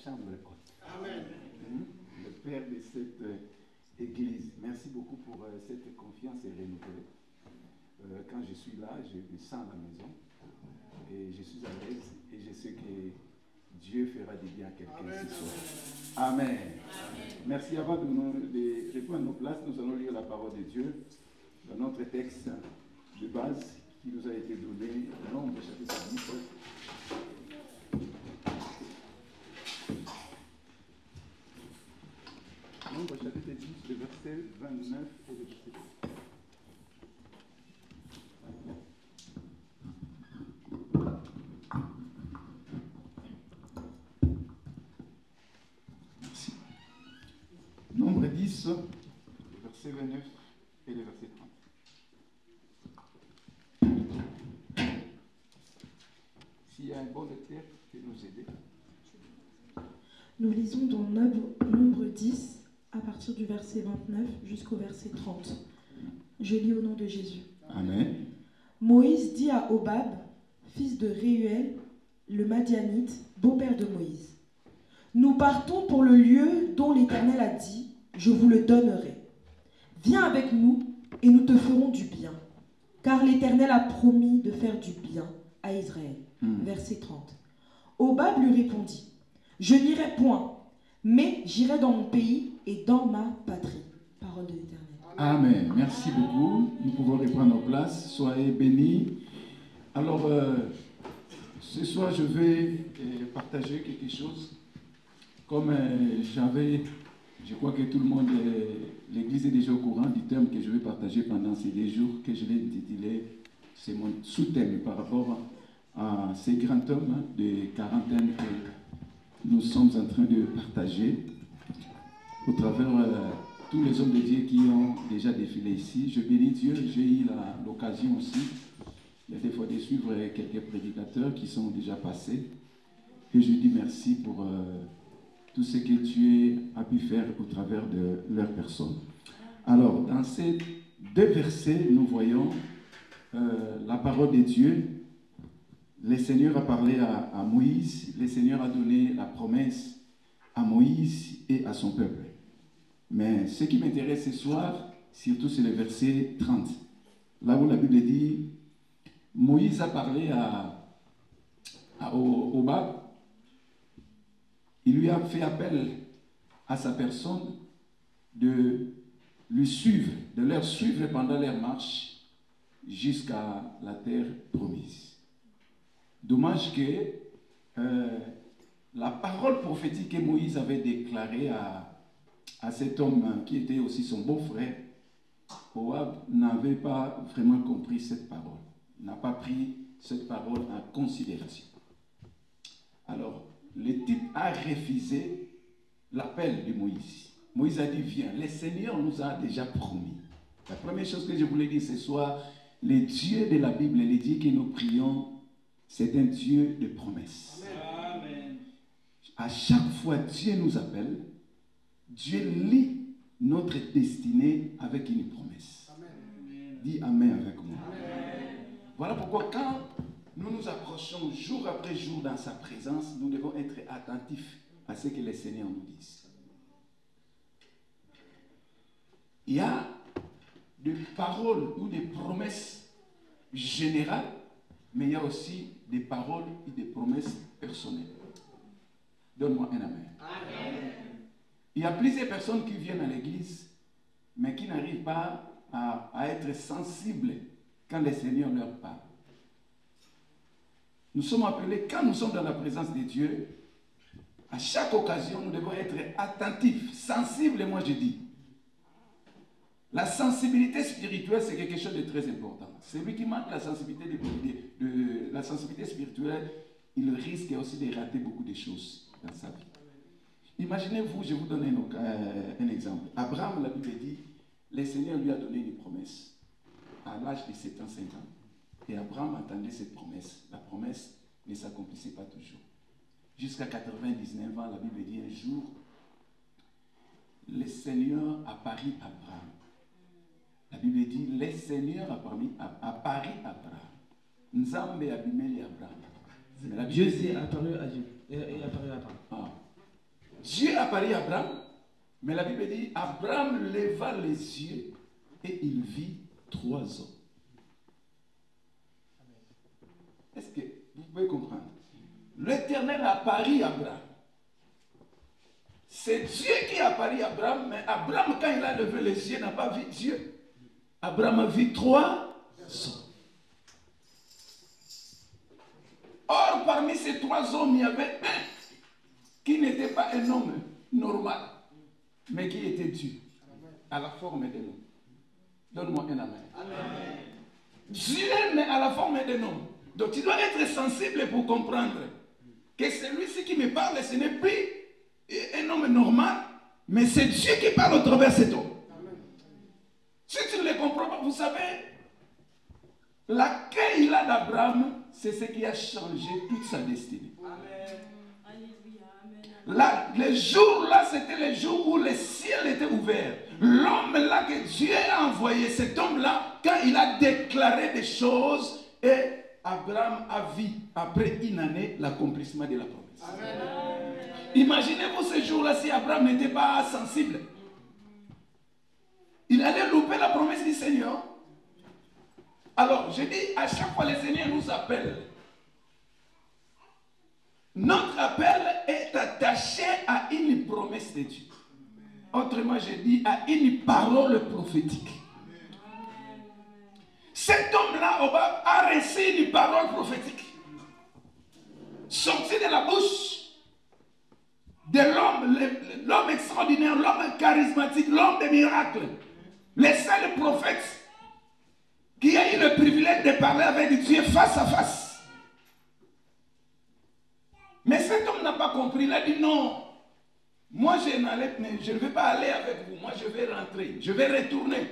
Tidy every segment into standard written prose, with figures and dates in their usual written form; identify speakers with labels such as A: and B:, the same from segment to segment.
A: chambre haute. Amen. Le Père de cette Église, merci beaucoup pour cette confiance renouvelée. Quand je suis là, je me sens à la maison et je suis à l'aise et je sais que Dieu fera du bien à quelqu'un ce soir. Amen. Amen. Merci. Avant de répondre à nos places, nous allons lire la parole de Dieu dans notre texte de base qui nous a été donné, Nombre chapitre 10. Nombre chapitre 10, le verset 29 et le verset 30. Merci. Nombre 10, le verset 29 et le verset 30. S'il y a un bon lecteur qui peut nous aider.
B: Nous lisons dans Nombre 10, à partir du verset 29 jusqu'au verset 30. Je lis au nom de Jésus.
A: Amen.
B: Moïse dit à Hobab, fils de Réuel, le Madianite, beau-père de Moïse, « Nous partons pour le lieu dont l'Éternel a dit, je vous le donnerai. Viens avec nous et nous te ferons du bien, car l'Éternel a promis de faire du bien à Israël. » Verset 30. Hobab lui répondit, « Je n'irai point, mais j'irai dans mon pays et dans ma patrie. » Parole de l'Éternel.
A: Amen. Merci beaucoup. Nous pouvons reprendre nos places. Soyez bénis. Alors, ce soir, je vais partager quelque chose. Comme je crois que tout le monde, l'Église est déjà au courant du thème que je vais partager pendant ces 2 jours, que je l'ai intitulé, c'est mon sous-thème par rapport à ces grands hommes de quarantaine que nous sommes en train de partager au travers tous les hommes de Dieu qui ont déjà défilé ici. Je bénis Dieu, j'ai eu l'occasion aussi, il y a des fois de suivre quelques prédicateurs qui sont déjà passés. Et je dis merci pour tout ce que Dieu a pu faire au travers de leur personne. Alors, dans ces 2 versets, nous voyons la parole de Dieu. Le Seigneur a parlé à Moïse, le Seigneur a donné la promesse à Moïse et à son peuple. Mais ce qui m'intéresse ce soir, surtout c'est le verset 30. Là où la Bible dit, Moïse a parlé à Hobab, il lui a fait appel à sa personne de lui suivre, de leur suivre pendant leur marche jusqu'à la terre promise. Dommage que la parole prophétique que Moïse avait déclarée à cet homme qui était aussi son beau-frère, Hobab n'avait pas vraiment compris cette parole, n'a pas pris cette parole en considération. Alors, le type a refusé l'appel de Moïse. Moïse a dit, viens, le Seigneur nous a déjà promis. La première chose que je voulais dire ce soir, le Dieu de la Bible, le Dieu que nous prions, c'est un Dieu de promesses. Amen. À chaque fois Dieu nous appelle, Dieu lie notre destinée avec une promesse. Amen. Dis Amen avec moi. Amen. Voilà pourquoi quand nous nous approchons jour après jour dans sa présence, nous devons être attentifs à ce que le Seigneur nous dit. Il y a des paroles ou des promesses générales, mais il y a aussi des paroles et des promesses personnelles. Donne-moi un amen. Amen. Il y a plusieurs personnes qui viennent à l'église, mais qui n'arrivent pas à être sensibles quand le Seigneur leur parle. Nous sommes appelés, quand nous sommes dans la présence de Dieu, à chaque occasion, nous devons être attentifs, sensibles, moi je dis. La sensibilité spirituelle, c'est quelque chose de très important. Celui qui manque la sensibilité, la sensibilité spirituelle, il risque aussi de rater beaucoup de choses dans sa vie. Imaginez-vous, je vous donne un exemple. Abraham, la Bible dit, le Seigneur lui a donné une promesse à l'âge de 75 ans. Et Abraham attendait cette promesse. La promesse ne s'accomplissait pas toujours. Jusqu'à 99 ans, la Bible dit un jour, le Seigneur apparut à Abraham. La Bible dit, le Seigneur apparut à Abraham. Nzambe abimeli Abraham.
C: Dieu s'est apparu à Dieu et apparu à Abraham.
A: Ah. Dieu apparut à Abraham, mais la Bible dit, Abraham leva les yeux et il vit 3 ans. Est-ce que vous pouvez comprendre? L'Éternel apparut à Abraham. C'est Dieu qui apparut à Abraham, mais Abraham, quand il a levé les yeux, n'a pas vu Dieu. Abraham a vu 3 ans. Or, parmi ces 3 hommes, il y avait un qui n'était pas un homme normal, mais qui était Dieu, à la forme de l'homme. Donne-moi un amen. Amen. Dieu, mais à la forme d'un homme. Donc, tu dois être sensible pour comprendre que celui-ci qui me parle, ce n'est plus un homme normal, mais c'est Dieu qui parle au travers de cet homme. Si tu ne le comprends pas, vous savez, l'accueil il a d'Abraham, c'est ce qui a changé toute sa destinée. Là, les jours là, c'était les jours où le ciel était ouvert. L'homme là que Dieu a envoyé, cet homme là, quand il a déclaré des choses, et Abraham a vu, après une année, l'accomplissement de la promesse. Imaginez-vous ce jour-là si Abraham n'était pas sensible. Il allait louper la promesse du Seigneur. Alors, je dis, à chaque fois, le Seigneur nous appelle. Notre appel est attaché à une promesse de Dieu. Autrement, je dis, à une parole prophétique. Cet homme-là, Obab, a reçu une parole prophétique. Sortie de la bouche de l'homme extraordinaire, l'homme charismatique, l'homme des miracles. Le seul prophète qui a eu le privilège de parler avec Dieu face à face. Mais cet homme n'a pas compris. Il a dit non. Moi, je ne vais pas aller avec vous. Moi, je vais rentrer. Je vais retourner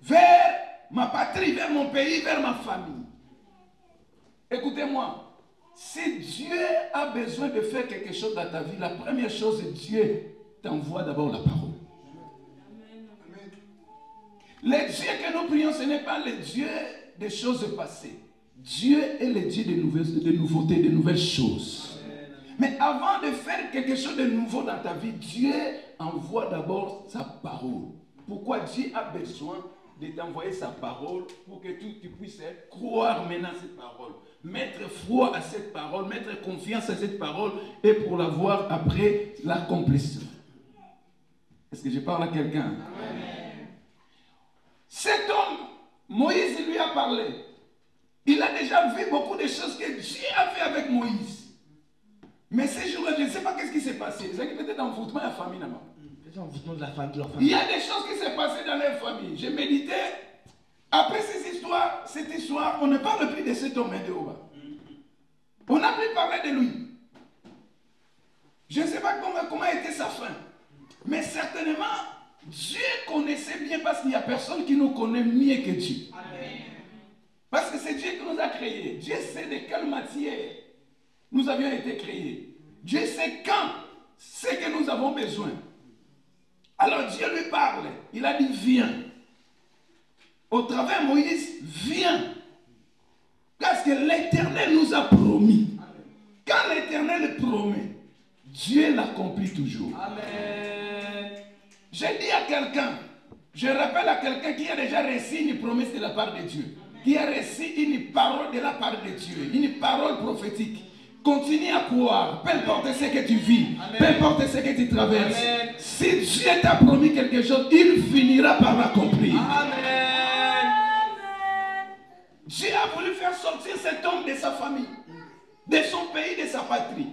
A: vers ma patrie, vers mon pays, vers ma famille. Écoutez-moi. Si Dieu a besoin de faire quelque chose dans ta vie, la première chose, Dieu t'envoie d'abord la parole. Le Dieu que nous prions, ce n'est pas le Dieu des choses passées. Dieu est le Dieu de nouveautés, de nouvelles choses. Mais avant de faire quelque chose de nouveau dans ta vie, Dieu envoie d'abord sa parole. Pourquoi Dieu a besoin de t'envoyer sa parole? Pour que tu puisses croire maintenant à cette parole. Mettre foi à cette parole, mettre confiance à cette parole et pour la voir après l'accomplissement. Est-ce que je parle à quelqu'un? Cet homme, Moïse lui a parlé. Il a déjà vu beaucoup de choses que Dieu a fait avec Moïse. Mais ces jours-là, je ne sais pas qu'est-ce qui s'est passé. C'est peut-être envoûtement de la famille là-bas. Il y a des choses qui s'est passées dans leur famille. J'ai médité. Après cette histoire, on ne parle plus de cet homme de Oba. On n'a plus parlé de lui. Je ne sais pas comment était sa fin. Mais certainement, Dieu connaissait bien parce qu'il n'y a personne qui nous connaît mieux que Dieu. Amen. Parce que c'est Dieu qui nous a créés. Dieu sait de quelle matière nous avions été créés. Dieu sait quand c'est que nous avons besoin. Alors Dieu lui parle. Il a dit viens. Au travers de Moïse, viens. Parce que l'Éternel nous a promis. Quand l'Éternel promet, Dieu l'accomplit toujours. Amen. Je dis à quelqu'un, je rappelle à quelqu'un qui a déjà reçu une promesse de la part de Dieu, qui a reçu une parole de la part de Dieu, une parole prophétique. Continue à croire, peu importe ce que tu vis, peu importe ce que tu traverses. Amen. Si Dieu t'a promis quelque chose, il finira par l'accomplir. Amen. Dieu a voulu faire sortir cet homme de sa famille, de son pays, de sa patrie.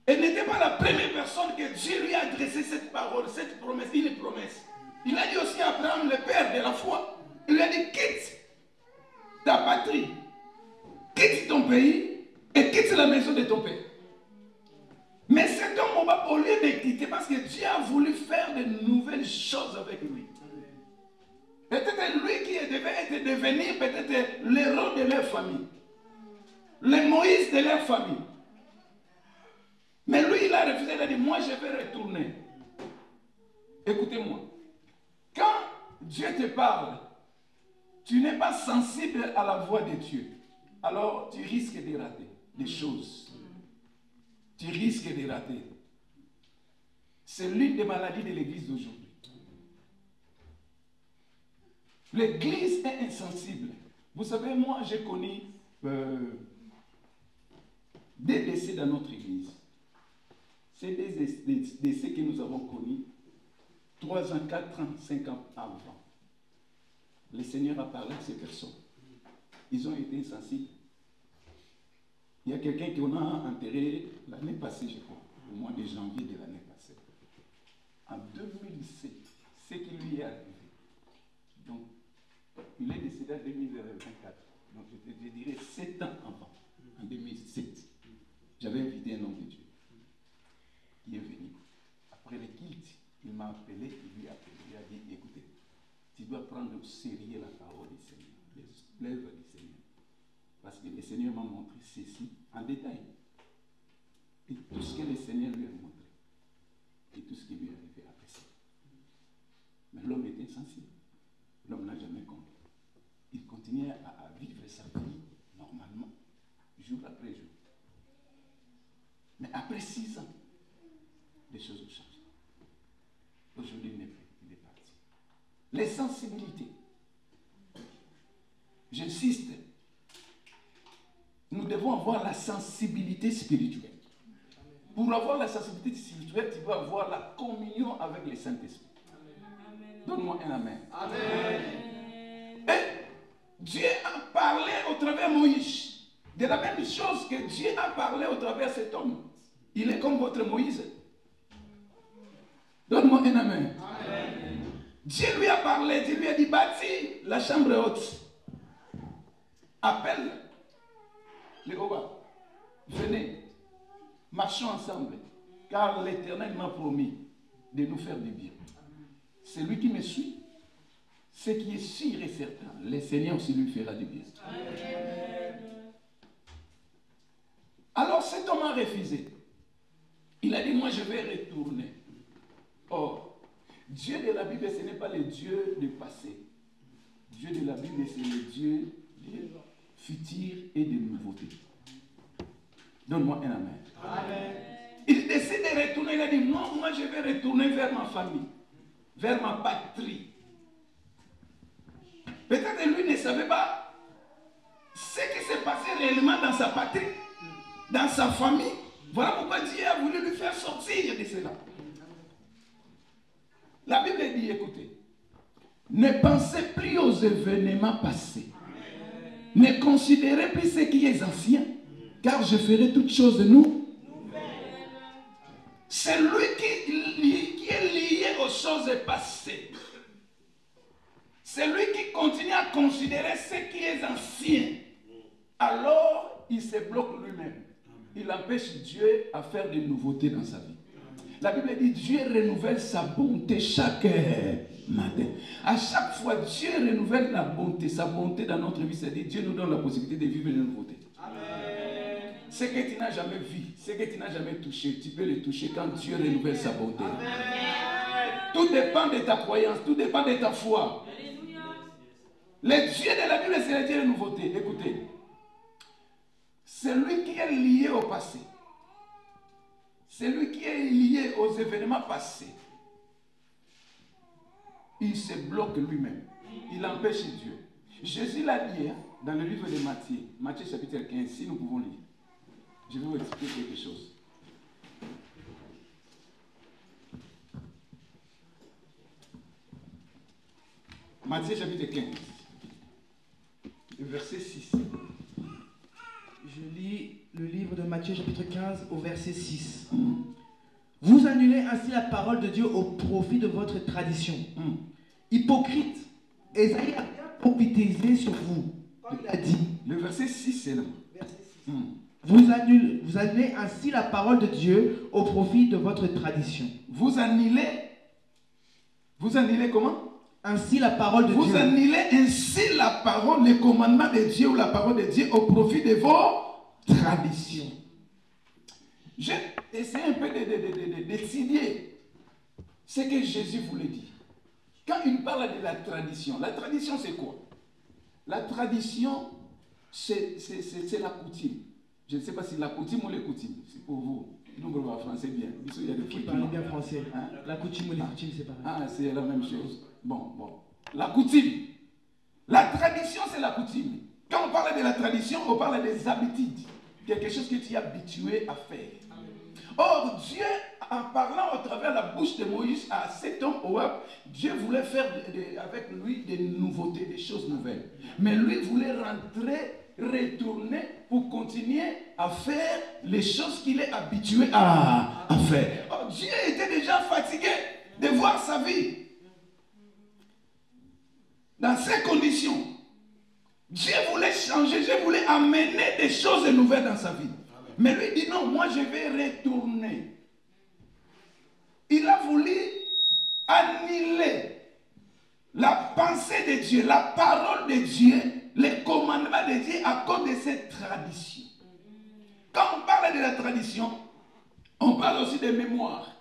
A: Et n'était pas la première personne que Dieu lui a adressé cette parole, cette promesse, une promesse. Il a dit aussi à Abraham, le père de la foi, il lui a dit quitte ta patrie, quitte ton pays et quitte la maison de ton père. Mais cet homme, au lieu de quitter, parce que Dieu a voulu faire de nouvelles choses avec lui. Peut-être lui qui devait devenir peut-être l'héros de leur famille, le Moïse de leur famille. Mais lui, il a refusé, il a dit, moi je vais retourner. Écoutez-moi, quand Dieu te parle, tu n'es pas sensible à la voix de Dieu, alors tu risques de rater des choses. tu risques de rater. C'est l'une des maladies de l'Église d'aujourd'hui. L'Église est insensible. Vous savez, moi, j'ai connu des décès dans notre Église. C'est des décès que nous avons connus 3 ans, 4 ans, 5 ans avant. Le Seigneur a parlé à ces personnes. Ils ont été insensibles. Il y a quelqu'un qu'on a enterré l'année passée, je crois, au mois de janvier de l'année passée. En 2007, ce qui lui est arrivé. Donc, il est décédé en 2024. Donc, je dirais 7 ans avant, en 2007. J'avais invité un homme de Dieu. Il est venu. Après le culte, il m'a appelé, il lui a appelé. Il a dit, écoutez, tu dois prendre au sérieux la parole du Seigneur, l'œuvre du Seigneur. Parce que le Seigneur m'a montré ceci en détail. Et tout ce que le Seigneur lui a montré. Et tout ce qui lui est arrivé après ça. Mais l'homme était insensible. L'homme n'a jamais compris. Il continuait à vivre sa vie normalement, jour après jour. Mais après 6 ans, les choses ont changé. Aujourd'hui, il n'est plus. Il est parti. Les sensibilités. J'insiste. Nous devons avoir la sensibilité spirituelle. Pour avoir la sensibilité spirituelle, tu dois avoir la communion avec le Saint-Esprit. Donne-moi un amen. Amen. Et Dieu a parlé au travers de Moïse. De la même chose que Dieu a parlé au travers de cet homme. Il est comme votre Moïse. Donne-moi un amen. Amen. Dieu lui a parlé, Dieu lui a dit, bâtis la chambre haute. Appelle les Oba. Venez, marchons ensemble. Car l'Éternel m'a promis de nous faire du bien. C'est lui qui me suit. Ce qui est sûr et certain, le Seigneur aussi lui fera du bien. Amen. Alors cet homme a refusé. Il a dit, moi je vais retourner. Or, Dieu de la Bible, ce n'est pas le Dieu du passé. Dieu de la Bible, c'est le Dieu du futur et des nouveautés. Donne-moi un amen. Amen. Il décide de retourner. Il a dit, non, moi je vais retourner vers ma famille, vers ma patrie. Peut-être que lui ne savait pas ce qui s'est passé réellement dans sa patrie, dans sa famille. Voilà pourquoi Dieu a voulu lui faire sortir de cela. La Bible dit, écoutez, ne pensez plus aux événements passés. Ne considérez plus ce qui est ancien, car je ferai toutes choses de nous. C'est lui qui est lié aux choses passées. C'est lui qui continue à considérer ce qui est ancien. Alors, il se bloque lui-même. Il empêche Dieu à faire des nouveautés dans sa vie. La Bible dit, Dieu renouvelle sa bonté chaque matin. À chaque fois, Dieu renouvelle la bonté, sa bonté dans notre vie. C'est-à-dire, Dieu nous donne la possibilité de vivre une nouveauté. Amen. Ce que tu n'as jamais vu, ce que tu n'as jamais touché, tu peux le toucher quand Dieu renouvelle sa bonté. Amen. Tout dépend de ta croyance, tout dépend de ta foi. Le Dieu de la Bible, c'est le Dieu de nouveauté. Écoutez, celui qui est lié au passé, celui qui est lié aux événements passés, il se bloque lui-même. Il empêche Dieu. Jésus l'a dit dans le livre de Matthieu, Matthieu chapitre 15, si nous pouvons lire. Je vais vous expliquer quelque chose. Matthieu chapitre 15, verset 6.
C: Je lis le livre de Matthieu chapitre 15 au verset 6. Vous annulez ainsi la parole de Dieu au profit de votre tradition. Hypocrite, Ésaïe a bien prophétisé sur vous. Comme il a dit.
A: Le verset 6, c'est là.
C: Verset 6. Vous annulez ainsi la parole de Dieu au profit de votre tradition.
A: Vous annulez comment?
C: Ainsi la parole de Dieu.
A: Vous annulez ainsi la parole, les commandements de Dieu ou la parole de Dieu au profit de vos traditions. J'ai essayé un peu d'étudier ce que Jésus voulait dire. Quand il parle de la tradition c'est quoi? La tradition, c'est la coutume. Je ne sais pas si la coutume ou les coutumes, c'est pour vous. Non, le français bien. Il y a des
C: Qui parle bien français. Hein? La coutume ou les coutumes, c'est pareil.
A: Ah, c'est la même chose. Bon. La coutume. La tradition, c'est la coutume. Quand on parle de la tradition, on parle des habitudes. Quelque chose que tu es habitué à faire. Or, Dieu, en parlant au travers de la bouche de Moïse à cet homme, Dieu voulait faire avec lui des nouveautés, des choses nouvelles. Mais lui voulait retourner pour continuer à faire les choses qu'il est habitué à faire. Or, Dieu était déjà fatigué de voir sa vie dans ces conditions. Dieu voulait changer, Dieu voulait amener des choses nouvelles dans sa vie. Mais lui dit non, moi je vais retourner. Il a voulu annuler la pensée de Dieu, la parole de Dieu, les commandements de Dieu à cause de cette tradition. Quand on parle de la tradition, on parle aussi de mémoire.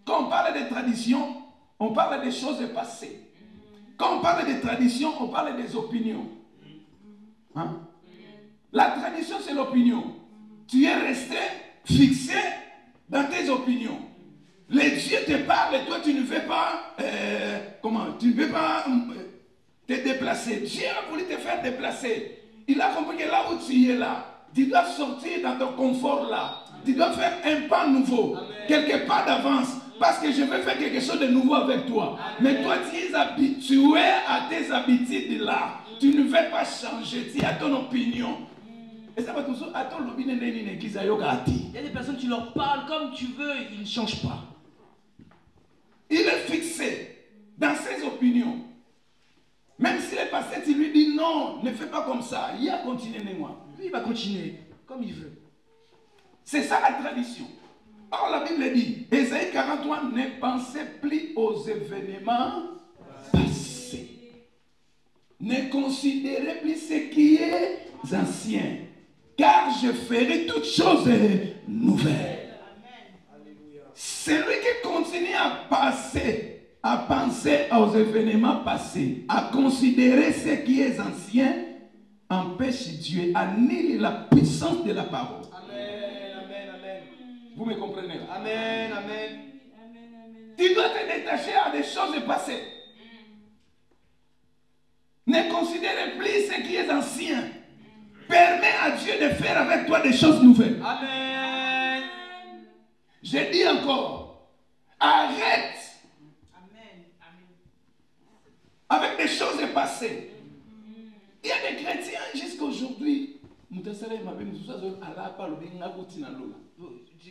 A: Quand on parle de tradition, on parle des choses passées. Quand on parle de tradition, on parle des opinions. Hein? La tradition, c'est l'opinion. Tu es resté fixé dans tes opinions. Les dieux te parlent et toi, tu ne veux pas, tu ne veux pas te déplacer. Dieu a voulu te faire déplacer. Il a compris que là où tu es là, tu dois sortir dans ton confort là. Tu dois faire un pas nouveau, quelque part d'avance. Parce que je vais faire quelque chose de nouveau avec toi. Mais toi, tu es habitué à tes habitudes là. Tu ne veux pas changer. Tu as ton opinion. Et ça va tout ça. Il y a
C: des personnes, tu leur parles comme tu veux, ils ne changent pas.
A: Il est fixé dans ses opinions. Même s'il est passé, tu lui dis non, ne fais pas comme ça. Il a continué, moi.
C: Lui, il va continuer comme il veut.
A: C'est ça la tradition. Or, la Bible dit, Ésaïe 43, ne pensez plus aux événements passés. Ne considérez plus ce qui est ancien. Car je ferai toutes choses nouvelles. Celui qui continue à penser aux événements passés, à considérer ce qui est ancien, empêche Dieu, annule la puissance de la parole. Vous me comprenez là?
C: Amen, amen.
A: Tu dois te détacher à des choses passées. Ne considère plus ce qui est ancien. Permets à Dieu de faire avec toi des choses nouvelles.
C: Amen.
A: Je dis encore, arrête.
B: Amen.
A: Avec des choses passées. Il y a des chrétiens jusqu'à aujourd'hui.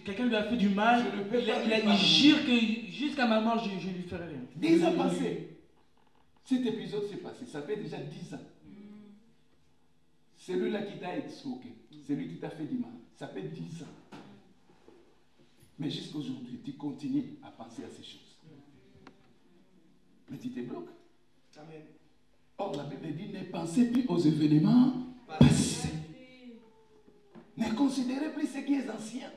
C: Quelqu'un lui a fait du mal, il jure que jusqu'à ma mort, je ne lui ferai rien.
A: 10 ans passés. Cet épisode s'est passé, ça fait déjà 10 ans. C'est lui-là qui t'a escroqué, c'est lui qui t'a fait du mal. Ça fait 10 ans. Mais jusqu'à aujourd'hui, tu continues à penser à ces choses. Mais tu te bloques.
C: Amen.
A: Or, la Bible dit, ne pensez plus aux événements passés. Ne considérez plus ce qui est ancien.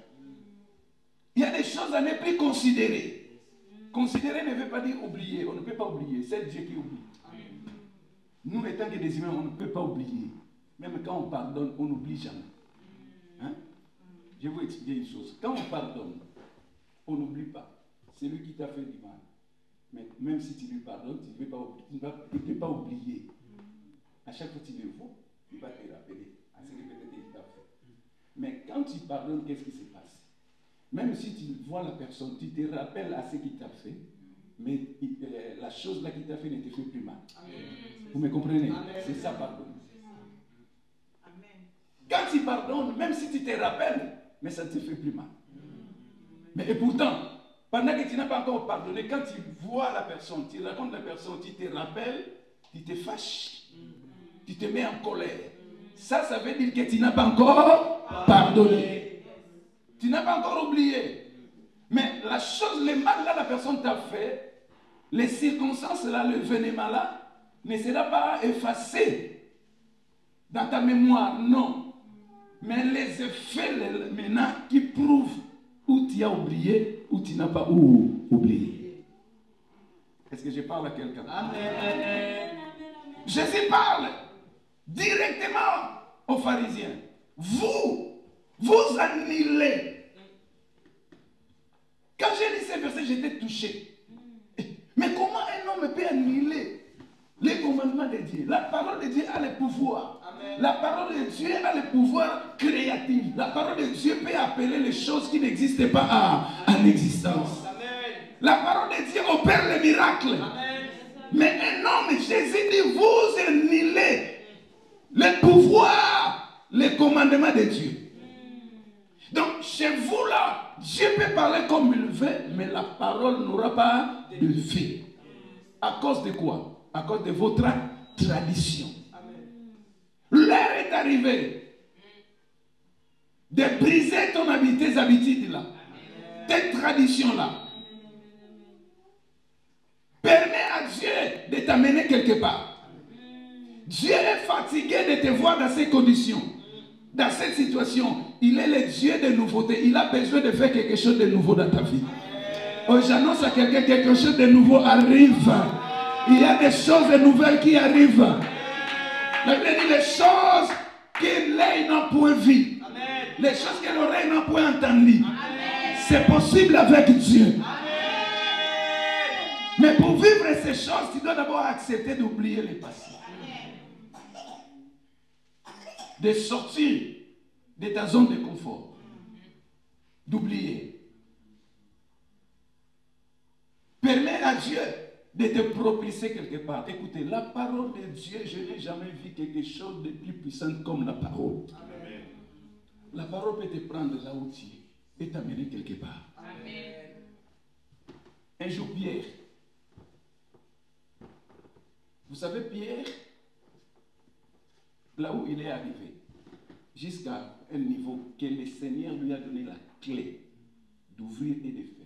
A: Il y a des choses à ne plus considérer. Considérer ne veut pas dire oublier. On ne peut pas oublier. C'est Dieu qui oublie. Nous, étant que des humains, on ne peut pas oublier. Même quand on pardonne, on n'oublie jamais. Hein? Je vais vous expliquer une chose. Quand on pardonne, on n'oublie pas. C'est lui qui t'a fait du mal. Mais même si tu lui pardonnes, tu ne peux pas oublier. À chaque fois que tu le vois, il va te rappeler à ce que peut-être il t'a fait. Mais quand tu pardonnes, qu'est-ce qui se passe? Même si tu vois la personne, tu te rappelles à ce qu'il t'a fait, mais la chose là qu'il t'a fait ne te fait plus mal. Amen. Vous me comprenez? C'est ça, pardon. Quand tu pardonnes, même si tu te rappelles, mais ça ne te fait plus mal. Mais et pourtant, pendant que tu n'as pas encore pardonné, quand tu vois la personne, tu racontes la personne, tu te rappelles, tu te fâches, tu te mets en colère. Ça veut dire que tu n'as pas encore pardonné. Tu n'as pas encore oublié. Mais la chose, le mal là, la personne t'a fait, les circonstances là, l'événement là, ne sera pas effacé dans ta mémoire, non. Mais les effets maintenant qui prouvent où tu as oublié, où tu n'as pas oublié. Est-ce que je parle à quelqu'un?
C: Amen.
A: Jésus parle directement aux pharisiens. Vous annulez Quand j'ai lu ces versets, j'étais touché. Mais comment un homme peut annuler les commandements de Dieu? La parole de Dieu a le pouvoir. Amen. La parole de Dieu a le pouvoir créatif. La parole de Dieu peut appeler les choses qui n'existent pas à l'existence. La parole de Dieu opère les miracles. Amen. Mais un homme, Jésus dit, vous annulez le pouvoir, les commandements de Dieu. Donc, chez vous là, Dieu peut parler comme il veut, mais la parole n'aura pas de fait. À cause de quoi? À cause de votre tradition. L'heure est arrivée de briser tes habitudes là, tes traditions là. Permets à Dieu de t'amener quelque part. Dieu est fatigué de te voir dans ces conditions. Dans cette situation, il est le Dieu de nouveauté. Il a besoin de faire quelque chose de nouveau dans ta vie. Oh, j'annonce à quelqu'un, quelque chose de nouveau arrive. Il y a des choses nouvelles qui arrivent. La Bible dit les choses que l'œil n'a point vues. Les choses que l'oreille n'a point entendues. C'est possible avec Dieu. Mais pour vivre ces choses, tu dois d'abord accepter d'oublier le passé. De sortir de ta zone de confort. D'oublier. Permets à Dieu de te propulser quelque part. Écoutez, la parole de Dieu, je n'ai jamais vu quelque chose de plus puissant comme la parole. Amen. La parole peut te prendre là où tu es et t'amener quelque part. Amen. Un jour, Pierre, vous savez, Pierre, là où il est arrivé, jusqu'à un niveau que le Seigneur lui a donné la clé d'ouvrir et de fermer.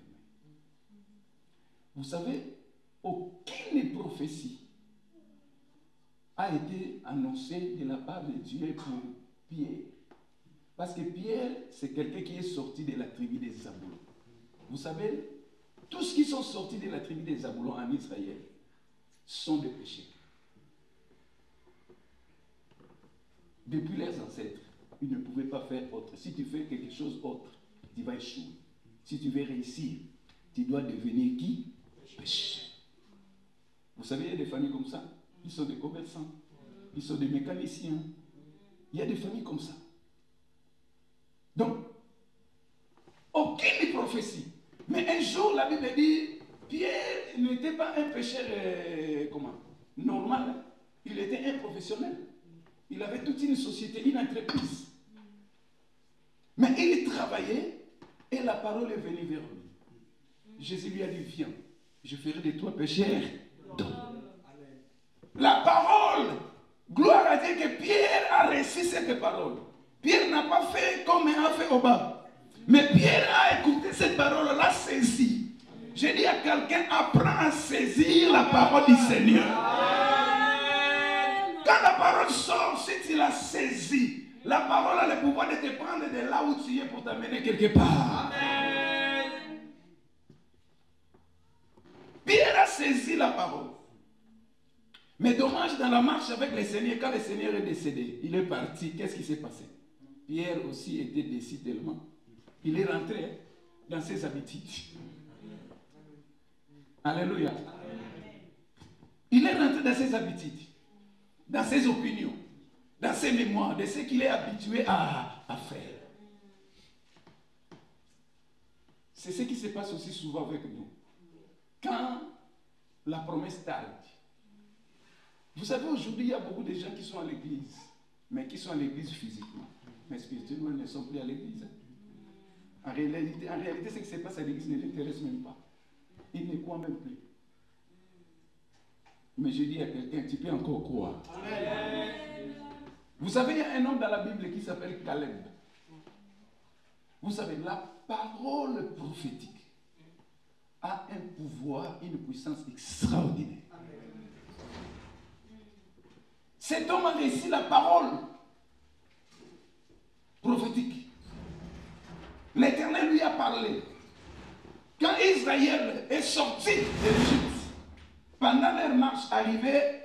A: Vous savez, aucune prophétie a été annoncée de la part de Dieu pour Pierre. Parce que Pierre, c'est quelqu'un qui est sorti de la tribu des Zaboulons. Vous savez, tous ceux qui sont sortis de la tribu des Zaboulons en Israël sont des pécheurs. Depuis leurs ancêtres, ils ne pouvaient pas faire autre. Si tu fais quelque chose d'autre, tu vas échouer. Si tu veux réussir, tu dois devenir qui? Pécheur. Vous savez, il y a des familles comme ça. Ils sont des commerçants. Ils sont des mécaniciens. Il y a des familles comme ça. Donc, aucune prophétie. Mais un jour, la Bible dit, Pierre n'était pas un pécheur normal. Il était un professionnel. Il avait toute une société, une entreprise. Mais il travaillait et la parole est venue vers lui. Jésus lui a dit, viens, je ferai de toi pécheur d'homme. La parole, gloire à Dieu que Pierre a reçu cette parole. Pierre n'a pas fait comme a fait Obab. Mais Pierre a écouté cette parole, l'a saisie. J'ai dit à quelqu'un, apprends à saisir la parole du Seigneur. Quand la parole sort, si tu la saisis, la parole a le pouvoir de te prendre de là où tu es pour t'amener quelque part. Amen. Pierre a saisi la parole. Mais dommage, dans la marche avec le Seigneur, quand le Seigneur est décédé, il est parti. Qu'est-ce qui s'est passé? Pierre aussi était déçu tellement. Il est rentré dans ses habitudes. Alléluia. Il est rentré dans ses habitudes, dans ses opinions, dans ses mémoires, de ce qu'il est habitué à faire. C'est ce qui se passe aussi souvent avec nous. Quand la promesse tarde. Vous savez, aujourd'hui, il y a beaucoup de gens qui sont à l'église, mais qui sont à l'église physiquement. Mais spirituellement, ils ne sont plus à l'église. En réalité, ce qui se passe à l'église ne l'intéresse même pas. Ils ne croient même plus. Mais je dis à quelqu'un, tu peux encore croire. Amen. Vous savez, il y a un homme dans la Bible qui s'appelle Caleb. Vous savez, la parole prophétique a un pouvoir, une puissance extraordinaire. Cet homme a réussi la parole prophétique. L'Éternel lui a parlé. Quand Israël est sorti de l'Égypte, pendant leur marche, arrivée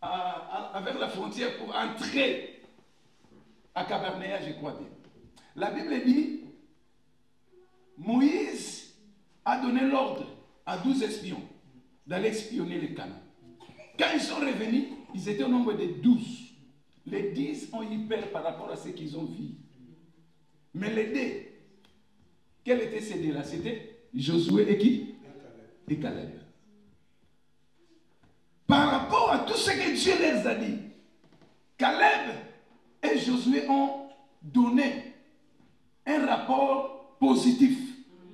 A: vers la frontière pour entrer à Cabernéa, je crois bien. La Bible dit, Moïse a donné l'ordre à 12 espions d'aller espionner les Canaan. Quand ils sont revenus, ils étaient au nombre de 12. Les 10 ont eu peur par rapport à ce qu'ils ont vu. Mais les deux, quels étaient ces deux-là? C'était Josué et qui? Et Caleb. Par rapport à tout ce que Dieu les a dit, Caleb et Josué ont donné un rapport positif.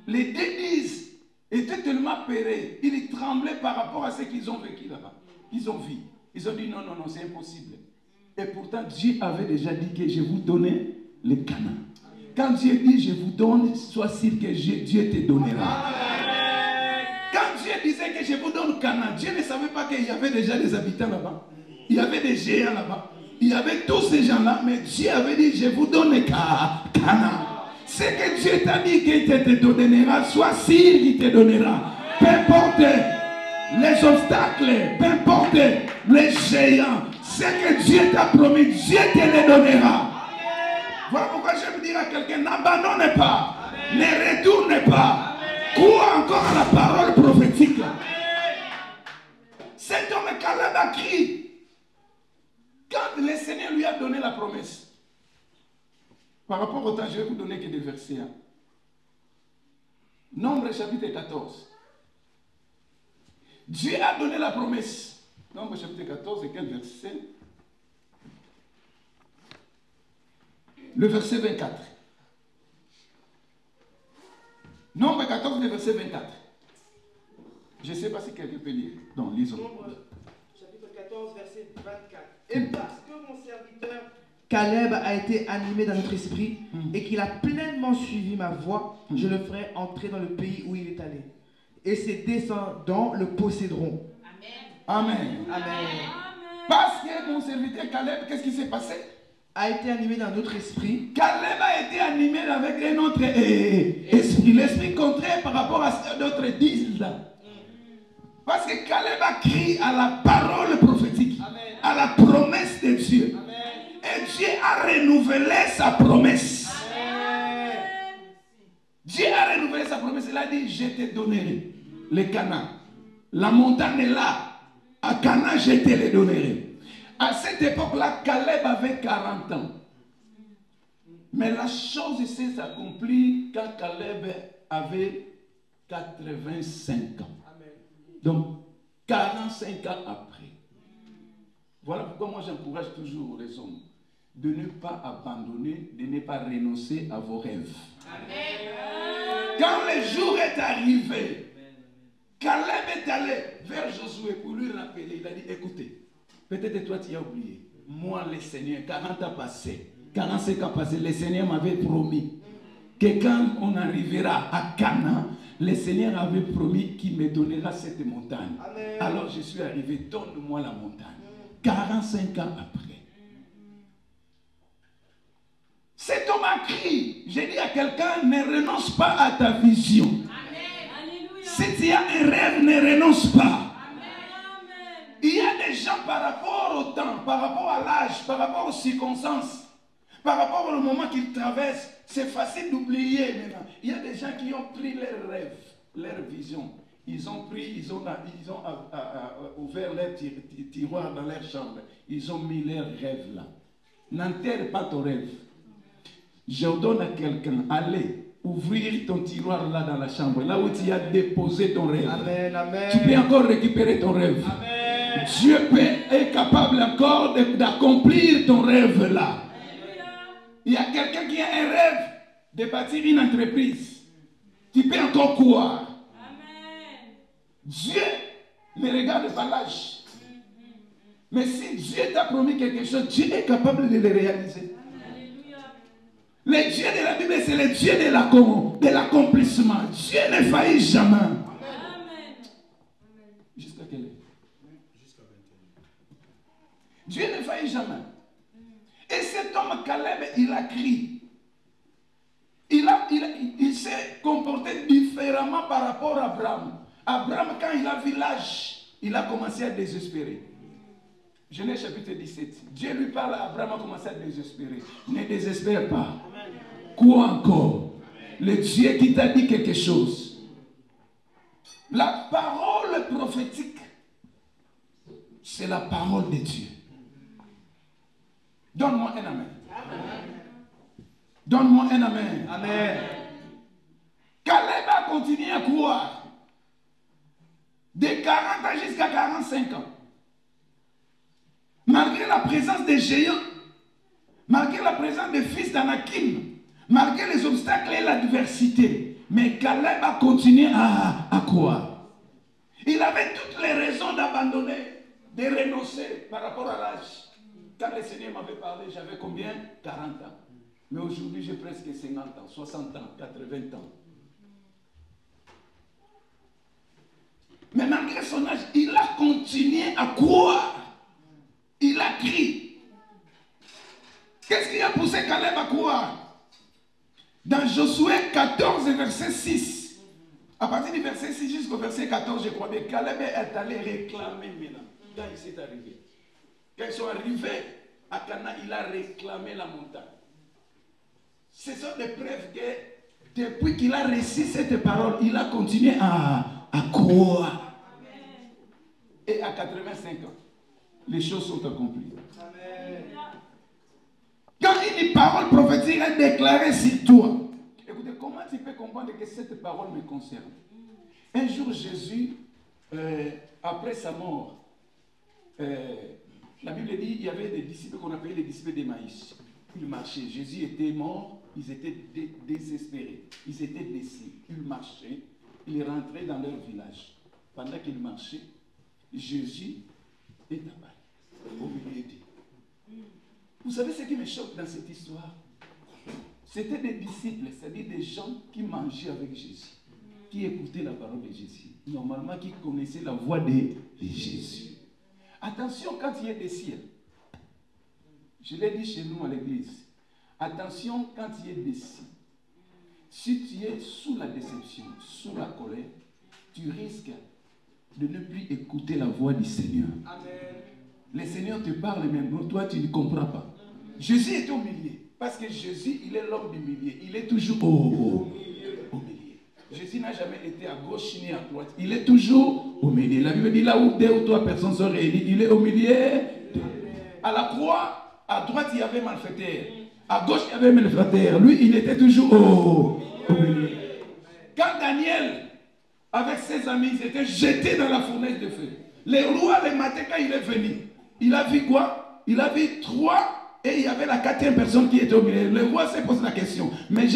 A: Les deux disent étaient tellement peureux, ils tremblaient par rapport à ce qu'ils ont vécu là-bas. Ils ont vu. Ils ont dit non, non, non, c'est impossible. Et pourtant, Dieu avait déjà dit que je vous donnais le Canaan. Quand Dieu dit je vous donne, sois sûr que Dieu te donnera. Quand Dieu disait que je vous donne Canaan, Dieu ne savait pas qu'il y avait déjà des habitants là-bas. Il y avait des géants là-bas. Il y avait tous ces gens-là, mais Dieu avait dit je vous donne Canaan. Ce que Dieu t'a dit qu'il te donnera, sois sûr qu'il te donnera. Peu importe les obstacles, peu importe les géants, ce que Dieu t'a promis, Dieu te les donnera. Voilà pourquoi je veux dire à quelqu'un, n'abandonne pas, ne retourne pas, crois encore à la parole prophétique. Cet homme Caleb a crié quand le Seigneur lui a donné la promesse. Par rapport au temps, je vais vous donner que des versets. Nombre chapitre 14. Dieu a donné la promesse. Nombre chapitre 14, et quel verset? Le verset 24. Nombre 14, le verset 24. Je ne sais pas si quelqu'un peut lire. Non, lisons.
C: Nombre chapitre 14, verset 24. Et parce que mon serviteur Caleb a été animé dans notre esprit et qu'il a pleinement suivi ma voie, je le ferai entrer dans le pays où il est allé. Et ses descendants le posséderont.
A: Amen.
C: Amen. Amen.
A: Parce que mon serviteur Caleb, qu'est-ce qui s'est passé?
C: A été animé dans notre esprit.
A: Caleb a été animé avec un autre esprit. L'esprit contraire par rapport à ce que d'autres disent là. Parce que Caleb a crié à la parole prophétique. Amen. À la promesse de Dieu. Amen. Et Dieu a renouvelé sa promesse. Amen. Dieu a renouvelé sa promesse. Il a dit, je te donnerai le Canaan. La montagne est là. À Canaan, je te le donnerai. À cette époque-là, Caleb avait 40 ans. Mais la chose s'est accomplie quand Caleb avait 85 ans. Amen. Donc, 45 ans après. Voilà pourquoi moi j'encourage toujours les hommes de ne pas abandonner, de ne pas renoncer à vos rêves. Amen. Quand le jour est arrivé, Caleb est allé vers Josué pour lui rappeler. Il a dit, écoutez, peut-être toi tu as oublié. Moi, le Seigneur, 40 ans passés, 45 ans passés, le Seigneur m'avait promis que quand on arrivera à Canaan, le Seigneur avait promis qu'il me donnera cette montagne. Amen. Alors je suis arrivé, donne-moi la montagne. 45 ans après. Cet homme a crié. J'ai dit à quelqu'un, ne renonce pas à ta vision. Amen. Si tu as un rêve, ne renonce pas. Amen. Il y a des gens par rapport au temps, par rapport à l'âge, par rapport aux circonstances, par rapport au moment qu'ils traversent, c'est facile d'oublier maintenant. Il y a des gens qui ont pris leurs rêves, leur vision. Ils ont pris, ils ont ouvert leurs tiroirs dans leur chambre. Ils ont mis leurs rêves là. N'enterre pas ton rêve. Je donne à quelqu'un, allez ouvrir ton tiroir là dans la chambre, là où tu as déposé ton rêve. Amen, amen. Tu peux encore récupérer ton rêve. Amen. Dieu est capable encore d'accomplir ton rêve là. Il y a quelqu'un qui a un rêve de bâtir une entreprise. Tu peux encore croire. Amen. Dieu ne regarde pas l'âge. Mais si Dieu t'a promis quelque chose, Dieu est capable de le réaliser. Le Dieu de la Bible, c'est le Dieu de l'accomplissement. Dieu ne faillit jamais. Amen. Jusqu'à quelle heure? Jusqu'à 21. Dieu ne faillit jamais. Et cet homme Caleb, il a crié. Il s'est comporté différemment par rapport à Abraham. Abraham, quand il a vu l'âge, il a commencé à désespérer. Genèse chapitre 17. Dieu lui parle à Abraham, a commencé à désespérer. Ne désespère pas. Quoi encore? Le Dieu qui t'a dit quelque chose, La parole prophétique, c'est la parole de Dieu. Donne-moi un amen. Donne-moi un amen.
C: Amen.
A: Caleb a continué à croire. De 40 ans jusqu'à 45 ans. Malgré la présence des géants, malgré la présence des fils d'Anakim, malgré les obstacles et l'adversité, mais Caleb a continué à croire. Il avait toutes les raisons d'abandonner, de renoncer par rapport à l'âge. Quand le Seigneur m'avait parlé, j'avais combien? 40 ans. Mais aujourd'hui, j'ai presque 50 ans, 60 ans, 80 ans. Mais malgré son âge, il a continué à croire. Il a crié. Qu'est-ce qui a poussé Caleb à croire? Dans Josué 14, verset 6. À partir du verset 6 jusqu'au verset 14, je crois bien, Caleb est allé réclamer maintenant. Quand il s'est arrivé. Quand ils sont arrivés à Canaan, il a réclamé la montagne. Ce sont des preuves que depuis qu'il a reçu cette parole, il a continué à croire. Et à 85 ans, les choses sont accomplies. Amen. Quand une parole prophétique est déclarée sur toi, écoutez, comment tu peux comprendre que cette parole me concerne? Un jour, Jésus, après sa mort, la Bible dit qu'il y avait des disciples qu'on appelait les disciples d'Emmaüs. Ils marchaient. Jésus était mort, ils étaient désespérés, ils étaient déçus. Ils marchaient, ils rentraient dans leur village. Pendant qu'ils marchaient, Jésus est apparu au milieu d'eux. Vous savez ce qui me choque dans cette histoire? C'était des disciples, c'est-à-dire des gens qui mangeaient avec Jésus, qui écoutaient la parole de Jésus, normalement qui connaissaient la voix de Jésus. Attention quand il y a des ciels. Je l'ai dit chez nous à l'église. Attention quand il y a des ciels. Si tu es sous la déception, sous la colère, tu risques de ne plus écouter la voix du Seigneur. Amen. Le Seigneur te parle même, toi tu ne comprends pas. Jésus est au milieu. Parce que Jésus, il est l'homme du milieu. Il est toujours au milieu. Jésus n'a jamais été à gauche ni à droite. Il est toujours au milieu. La Bible dit là où 2 ou 3 personnes sont réunies, il est au milieu. À la croix, à droite, il y avait malfaiteur. À gauche, il y avait malfaiteur. Lui, il était toujours au milieu. Quand Daniel, avec ses amis, ils étaient jetés dans la fournaise de feu. Le roi, le matin, quand il est venu, il a vu quoi? Il a vu 3 et il y avait la 4e personne qui était au milieu. Le roi s'est posé la question. Mais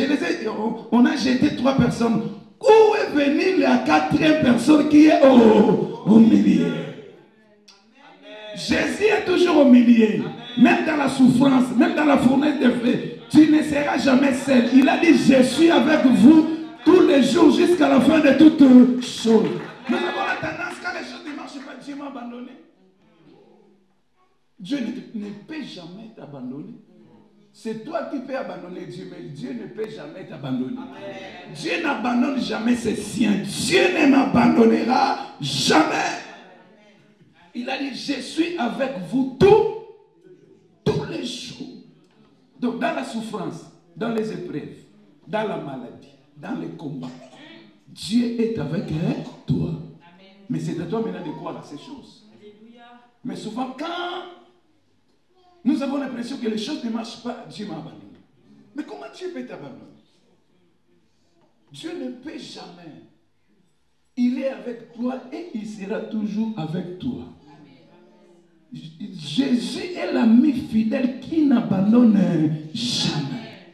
A: on a jeté 3 personnes. Où est venue la 4e personne qui est au milieu? Jésus est toujours au milieu. Même dans la souffrance, même dans la fournaise de feu, tu ne seras jamais seul. Il a dit, je suis avec vous tous les jours jusqu'à la fin de toutes choses. Nous avons la tendance, quand les choses ne marchent pas, Dieu m'a abandonné. Dieu ne peut jamais t'abandonner. C'est toi qui peux abandonner Dieu, mais Dieu ne peut jamais t'abandonner. Dieu n'abandonne jamais ses siens. Dieu ne m'abandonnera jamais. Il a dit, je suis avec vous tous les jours. Donc dans la souffrance, dans les épreuves, dans la maladie, dans les combats, Dieu est avec toi. Mais c'est à toi maintenant de croire à ces choses. Mais souvent quand nous avons l'impression que les choses ne marchent pas, Dieu m'a abandonné. Mais comment Dieu peut t'abandonner? Dieu ne peut jamais. Il est avec toi et il sera toujours avec toi. Jésus est l'ami fidèle qui n'abandonne jamais.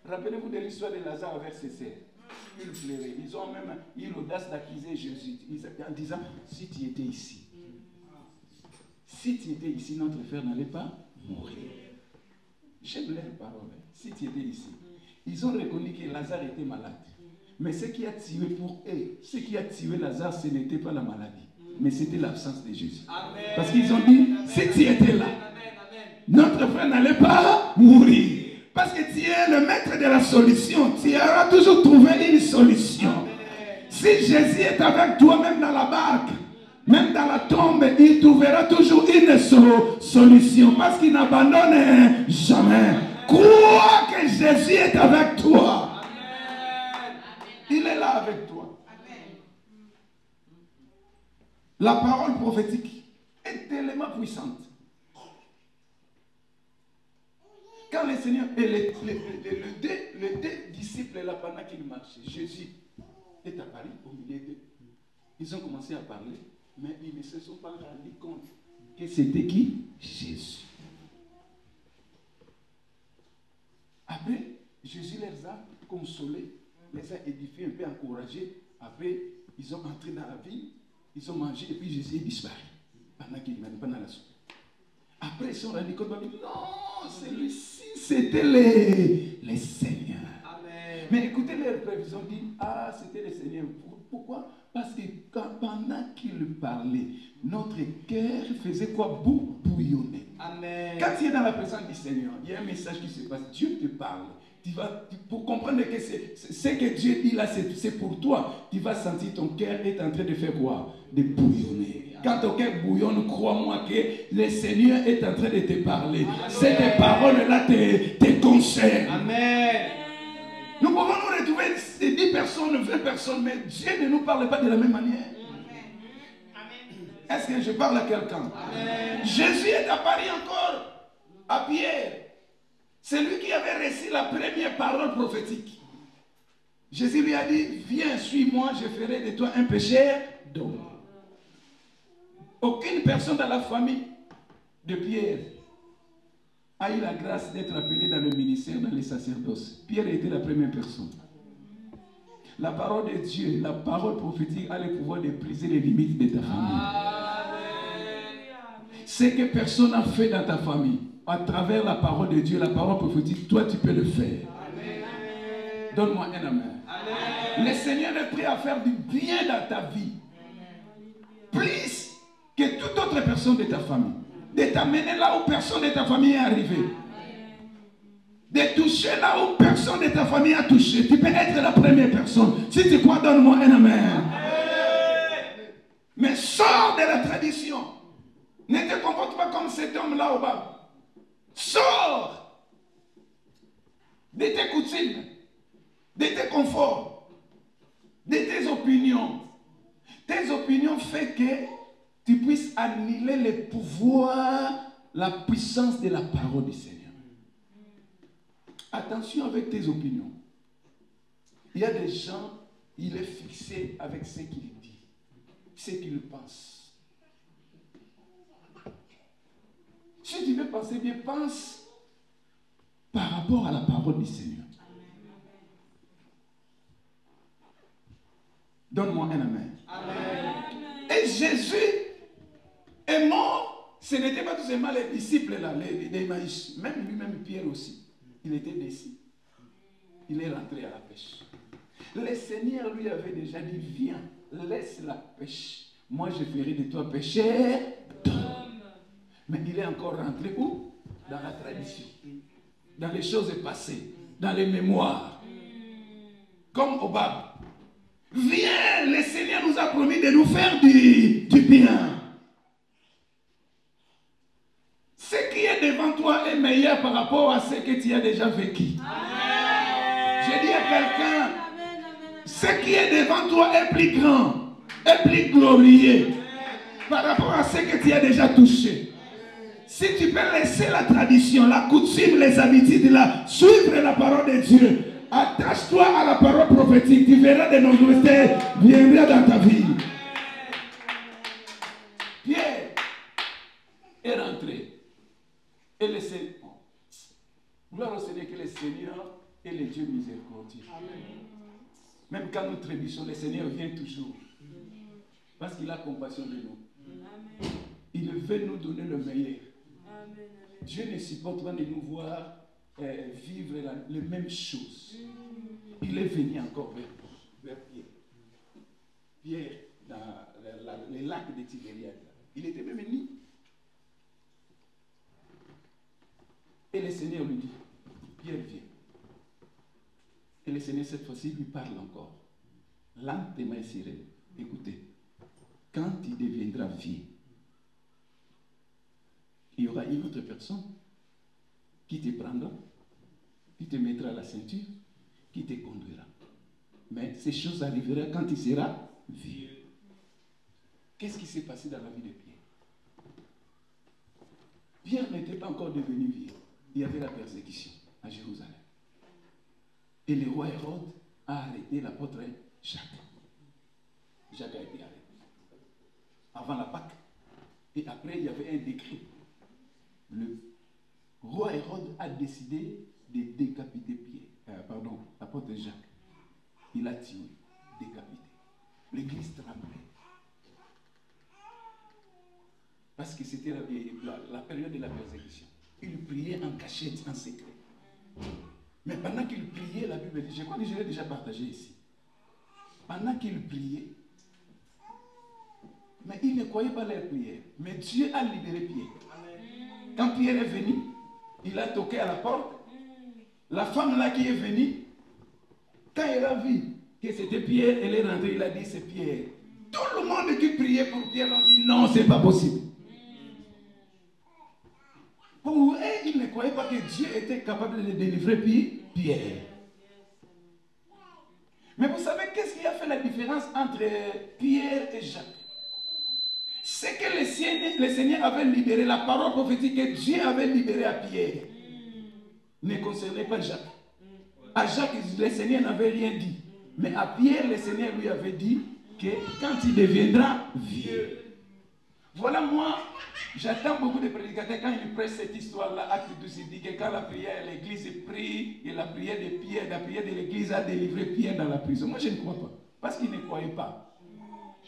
A: Rappelez-vous de l'histoire de Lazare avec ses sœurs. Ils pleuraient. Ils ont même eu l'audace d'accuser Jésus en disant, si tu étais ici, si tu étais ici, notre frère n'allait pas mourir. J'aime leurs paroles. Si tu étais ici. Ils ont reconnu que Lazare était malade. Mais ce qui a tué pour eux, ce qui a tué Lazare, ce n'était pas la maladie, mais c'était l'absence de Jésus. Amen. Parce qu'ils ont dit, si tu étais là, notre frère n'allait pas mourir. Parce que tu es le maître de la solution. Tu auras toujours trouvé une solution. Amen. Si Jésus est avec toi, même dans la barque, même dans la tombe, il trouvera toujours une solution. Parce qu'il n'abandonne jamais. Crois que Jésus est avec toi. Amen. Il est là avec toi. Amen. La parole prophétique est tellement puissante. Quand le Seigneur et les deux disciples là pendant qu'ils marchaient, Jésus est apparu au milieu d'eux. Ils ont commencé à parler, mais ils ne se sont pas rendus compte que c'était qui? Jésus. Après, Jésus les a consolés, les a édifiés, un peu encouragés. Après, ils sont entrés dans la ville, ils ont mangé et puis Jésus est disparu pendant la soupe. Après, ils se sont rendus compte, non, celui-ci, c'était les Seigneurs. Amen. Mais écoutez, leurs prévisions disent, ah, c'était les Seigneurs. Pourquoi? Parce que pendant qu'il parlait, notre cœur faisait quoi? Bouillonner. Amen. Quand tu es dans la présence du Seigneur, il y a un message qui se passe. Dieu te parle. Pour comprendre que ce que Dieu dit là, c'est pour toi. Tu vas sentir ton cœur est en train de faire quoi? De bouillonner. Quand ton cœur bouillonne, crois-moi que le Seigneur est en train de te parler. Amen. Ces paroles-là te concernent. Amen. Nous pouvons nous retrouver 10 personnes, 20 personnes, mais Dieu ne nous parle pas de la même manière. Est-ce que je parle à quelqu'un? Jésus est apparu encore à Pierre. C'est lui qui avait reçu la première parole prophétique. Jésus lui a dit, viens, suis-moi, je ferai de toi un pécheur d'homme. Aucune personne dans la famille de Pierre a eu la grâce d'être appelée dans le ministère, dans les sacerdoces. Pierre était la première personne. La parole de Dieu, la parole prophétique a le pouvoir de briser les limites de ta famille. Ce que personne n'a fait dans ta famille, à travers la parole de Dieu, la parole prophétique, toi tu peux le faire. Donne-moi un amen. Le Seigneur est prêt à faire du bien dans ta vie. Plus que toute autre personne de ta famille. De t'amener là où personne de ta famille est arrivé. De toucher là où personne de ta famille a touché. Tu peux être la première personne. Si tu crois, donne-moi un amen. Mais sors de la tradition. Ne te comporte pas comme cet homme là au bas. Sors de tes coutumes, de tes conforts, de tes opinions. Tes opinions font que tu puisses annuler le pouvoir, la puissance de la parole du Seigneur. Attention avec tes opinions. Il y a des gens, il est fixé avec ce qu'il dit, ce qu'il pense. Si tu veux penser bien, pense par rapport à la parole du Seigneur. Donne-moi un amen. Amen. Et Jésus est mort. Ce n'était pas tout seulement les disciples là, les Emmaüs, même lui-même Pierre aussi. Il était déçu. Il est rentré à la pêche. Le Seigneur lui avait déjà dit, viens, laisse la pêche. Moi je ferai de toi pécheur d'homme. Mais il est encore rentré où? Dans la tradition. Dans les choses passées. Dans les mémoires. Comme au Bab. Viens, le Seigneur nous a promis de nous faire du bien. Ce qui est devant toi est meilleur par rapport à ce que tu as déjà vécu. Amen. Je dis à quelqu'un, ce qui est devant toi est plus grand, est plus glorieux par rapport à ce que tu as déjà touché. Si tu peux laisser la tradition, la coutume, les habitudes, suivre la parole de Dieu, attache-toi à la parole prophétique, tu verras des nombreusetés viendra dans ta vie. Pierre est rentré. Et le Seigneur, gloire au Seigneur que le Seigneur est le Dieu miséricordieux. Même quand nous trébuchons, le Seigneur vient toujours. Parce qu'il a compassion de nous. Il veut nous donner le meilleur. Dieu ne supporte pas de nous voir vivre les mêmes choses. Il est venu encore vers Pierre. Pierre, dans les lacs de Tibériade. Il était même venu. Et le Seigneur lui dit, Pierre, viens. Et le Seigneur, cette fois-ci, lui parle encore. Lentement et sereinement. Écoutez, quand il deviendra vieux, il y aura une autre personne qui te prendra, qui te mettra à la ceinture, qui te conduira. Mais ces choses arriveront quand il sera vieux. qu'est-ce qui s'est passé dans la vie de Pierre? Pierre n'était pas encore devenu vieux. Il y avait la persécution à Jérusalem. Et le roi Hérode a arrêté l'apôtre Jacques. Jacques a été arrêté. Avant la Pâque. Et après, il y avait un décret. Le roi Hérode a décidé de décapiter l'apôtre Jacques. Il a tué, décapité. L'église tremblait. Parce que c'était la période de la persécution. Il priait en cachette, en secret. Mais pendant qu'il priait, la Bible dit, je crois que je l'ai déjà partagé ici. Pendant qu'il priait, mais il ne croyait pas leur prière. Mais Dieu a libéré Pierre. Quand Pierre est venu, il a toqué à la porte. La femme là qui est venue, quand elle a vu que c'était Pierre, elle est rentrée, il a dit c'est Pierre. Tout le monde qui priait pour Pierre a dit non, c'est pas possible. Pour eux, ils ne croyaient pas que Dieu était capable de délivrer Pierre. Mais vous savez qu'est-ce qui a fait la différence entre Pierre et Jacques? C'est que le Seigneur avait libéré la parole prophétique que Dieu avait libérée à Pierre. Ne concernait pas Jacques. À Jacques, le Seigneur n'avait rien dit. Mais à Pierre, le Seigneur lui avait dit que quand il deviendra vieux. Voilà, moi, j'attends beaucoup de prédicateurs quand ils prêchent cette histoire-là. Acte 12, il dit que quand la prière, l'église prie, et la prière de Pierre, la prière de l'église a délivré Pierre dans la prison. Moi, je ne crois pas. Parce qu'il ne croyait pas.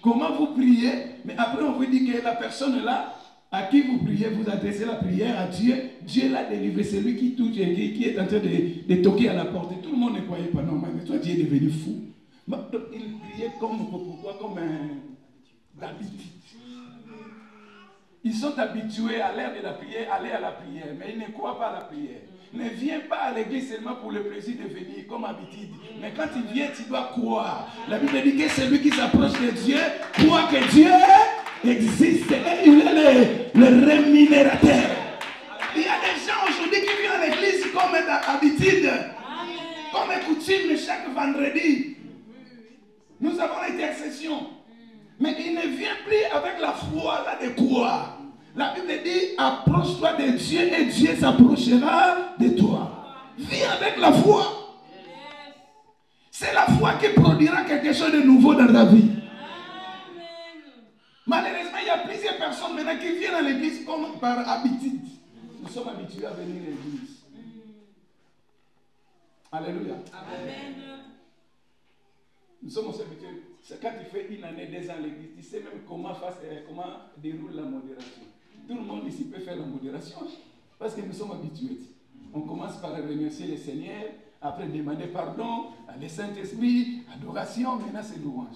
A: Comment vous priez, mais après on vous dit que la personne là, à qui vous priez, vous adressez la prière à Dieu, Dieu l'a délivré, c'est lui qui touche, qui est en train de toquer à la porte. Et tout le monde ne croyait pas, non, mais toi Dieu est devenu fou. Donc, il priait comme un d'habitude. Ils sont habitués à l'heure de la prière, aller à la prière, mais ils ne croient pas à la prière. Ne viens pas à l'église seulement pour le plaisir de venir, comme habitude. Mais quand tu viens, tu dois croire. La Bible dit que celui qui s'approche de Dieu croit que Dieu existe. Et il est le rémunérateur. Il y a des gens aujourd'hui qui viennent à l'église comme habitude, comme coutume chaque vendredi. Nous avons l'intercession. Mais il ne vient plus avec la foi là de croire. La Bible dit, approche-toi de Dieu et Dieu s'approchera de toi. Vis avec la foi. C'est la foi qui produira quelque chose de nouveau dans ta vie. Malheureusement, il y a plusieurs personnes maintenant qui viennent à l'église comme par habitude. Nous sommes habitués à venir à l'église. Alléluia. Amen. Nous sommes aussi habitués. C'est quand tu fais une année, 2 ans à l'église, tu sais même comment déroule la modération. Tout le monde ici peut faire la modération parce que nous sommes habitués. On commence par remercier le Seigneur, après demander pardon, le Saint-Esprit, adoration, maintenant c'est louange.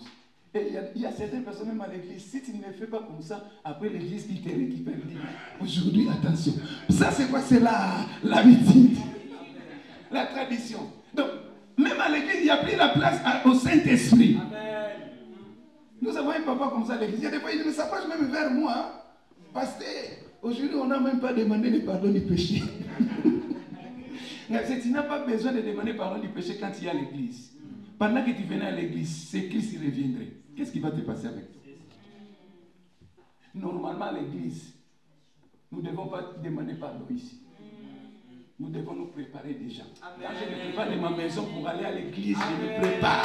A: Et il y a certaines personnes même à l'église, si tu ne le fais pas comme ça, après l'église il te récupère. Aujourd'hui, attention. Ça c'est quoi? C'est l'habitude, la tradition. Donc, même à l'église, il n'y a plus la place au Saint-Esprit. Nous avons un papa comme ça à l'église. Il y a des fois, il s'approche même vers moi. Hein? Parce qu'aujourd'hui, on n'a même pas demandé le pardon du péché. Tu n'as pas besoin de demander pardon du péché quand tu es à l'église. Pendant que tu venais à l'église, c'est Christ qui reviendrait. Qu'est-ce qui va te passer avec toi? Normalement, à l'église, nous ne devons pas demander pardon ici. Nous devons nous préparer déjà. Quand je me prépare de ma maison pour aller à l'église, je me prépare.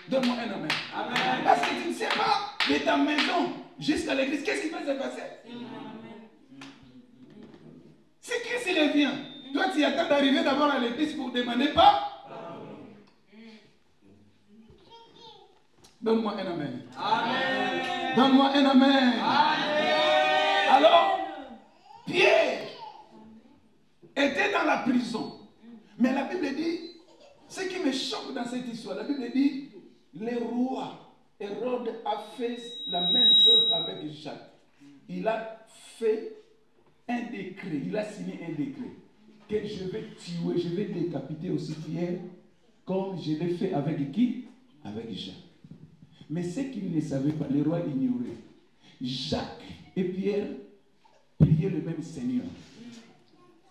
A: Donne-moi un amen. Amen. Parce que tu ne sais pas de ta maison jusqu'à l'église, qu'est-ce qui va se passer? Si Christ revient, toi tu attends d'arriver d'abord à l'église pour demander pas. Donne-moi un amen. Amen. Donne-moi un amen. Amen. Alors, Pierre était dans la prison. Mais la Bible dit, ce qui me choque dans cette histoire, la Bible dit, le roi Hérode a fait la même chose avec Jacques. Il a fait un décret, il a signé un décret que je vais tuer, je vais décapiter aussi Pierre, comme je l'ai fait avec qui? Avec Jacques. Mais ce qu'il ne savait pas, le roi ignorait. Jacques et Pierre priaient le même Seigneur.